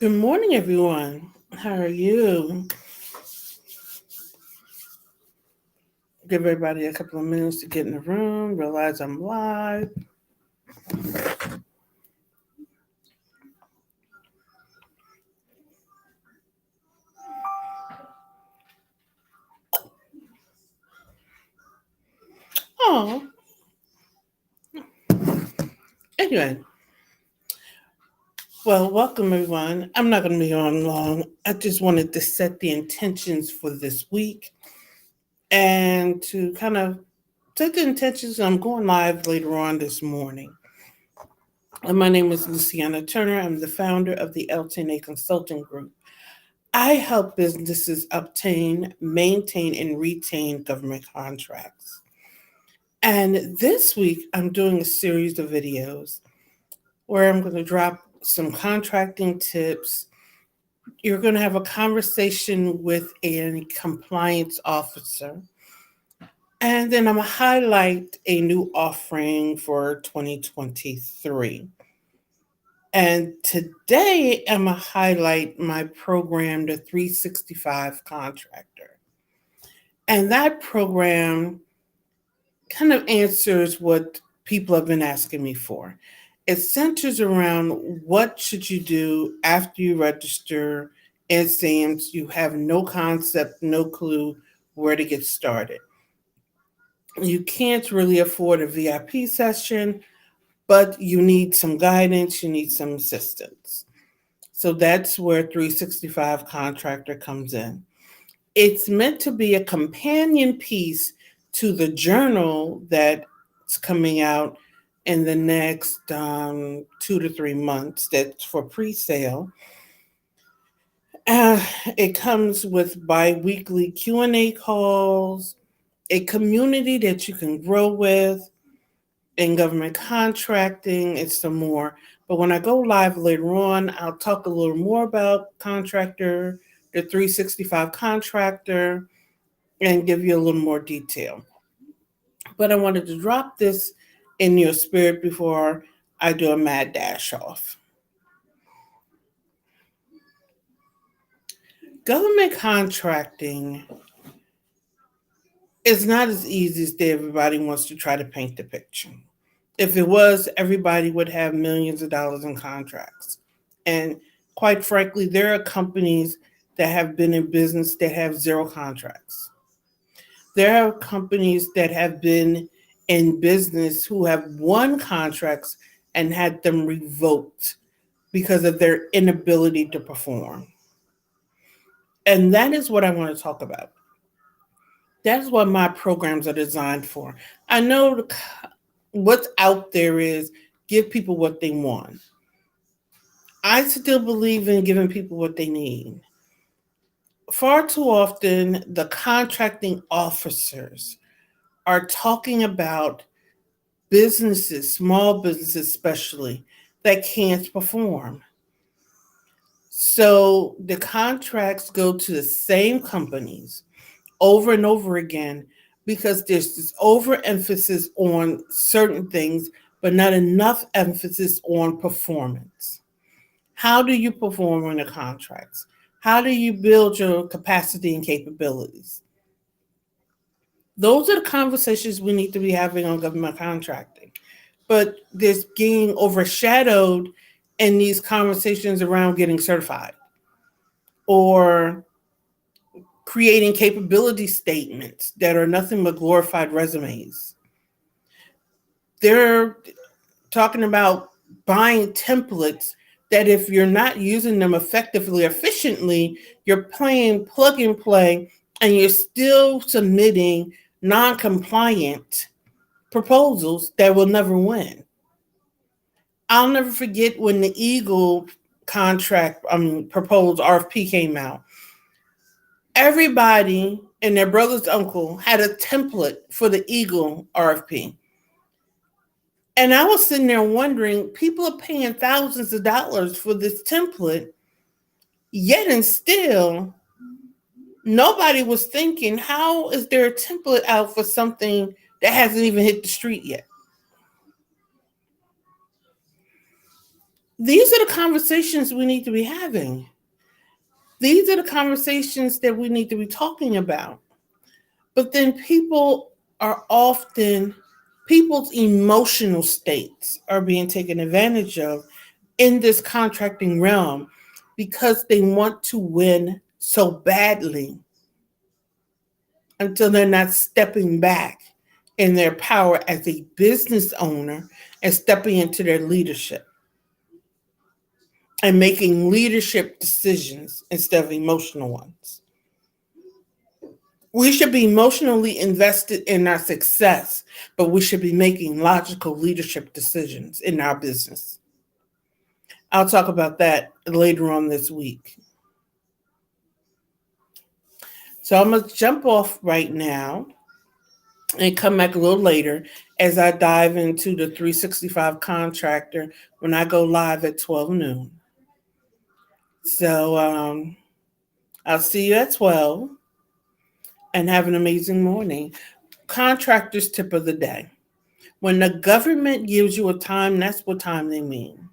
Good morning, everyone. How are you? Give everybody a couple of minutes to get in the room, realize I'm live. Oh, anyway, well, welcome, everyone. I'm not going to be on long. I just wanted to set the intentions for this week and to kind of set the intentions. I'm going live later on this morning. And my name is Luciana Turner. I'm the founder of the LT&A Consulting Group. I help businesses obtain, maintain, and retain government contracts. And this week, I'm doing a series of videos where I'm going to drop some contracting tips. You're going to have a conversation with a compliance officer. And then I'm going to highlight a new offering for 2023. And today, I'm going to highlight my program, the 365 Contractor. And that program kind of answers what people have been asking me for. It centers around what should you do after you register and SAMS. You have no concept, no clue where to get started. You can't really afford a VIP session, but you need some guidance, you need some assistance. So that's where 365 Contractor comes in. It's meant to be a companion piece to the journal that's coming out in the next 2 to 3 months. That's for pre-sale. It comes with bi-weekly Q&A calls, a community that you can grow with in government contracting, and some more. But when I go live later on, I'll talk a little more about contractor, the 365 Contractor, and give you a little more detail. But I wanted to drop this in your spirit before I do a mad dash off. Government contracting is not as easy as everybody wants to try to paint the picture. If it was, everybody would have millions of dollars in contracts. And quite frankly, there are companies that have been in business that have zero contracts. There are companies that have been in business who have won contracts and had them revoked because of their inability to perform. And that is what I want to talk about. That's what my programs are designed for. I know what's out there is give people what they want. I still believe in giving people what they need. Far too often, the contracting officers are talking about businesses, small businesses especially, that can't perform. So the contracts go to the same companies over and over again because there's this overemphasis on certain things, but not enough emphasis on performance. How do you perform on the contracts? How do you build your capacity and capabilities? Those are the conversations we need to be having on government contracting. But there's getting overshadowed in these conversations around getting certified or creating capability statements that are nothing but glorified resumes. They're talking about buying templates that if you're not using them effectively, efficiently, you're playing plug and play and you're still submitting non-compliant proposals that will never win. I'll never forget when the Eagle proposed RFP came out. Everybody and their brother's uncle had a template for the Eagle RFP. And I was sitting there wondering, people are paying thousands of dollars for this template, yet and still, nobody was thinking, how is there a template out for something that hasn't even hit the street yet? These are the conversations we need to be having. These are the conversations that we need to be talking about. But then people's emotional states are being taken advantage of in this contracting realm because they want to win so badly until they're not stepping back in their power as a business owner and stepping into their leadership and making leadership decisions instead of emotional ones. We should be emotionally invested in our success, but we should be making logical leadership decisions in our business. I'll talk about that later on this week. So I'm going to jump off right now and come back a little later as I dive into the 365 contractor when I go live at 12 noon. So I'll see you at 12 and have an amazing morning. Contractors tip of the day. When the government gives you a time, that's what time they mean.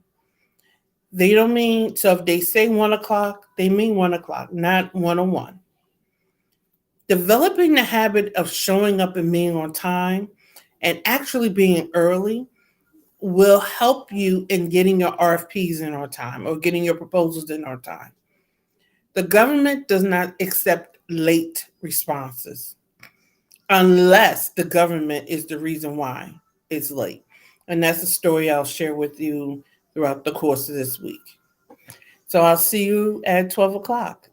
They don't mean, so if they say 1 o'clock, they mean 1 o'clock, not 1:01. Developing the habit of showing up and being on time and actually being early will help you in getting your RFPs in on time or getting your proposals in on time. The government does not accept late responses unless the government is the reason why it's late. And that's a story I'll share with you throughout the course of this week. So I'll see you at 12 o'clock.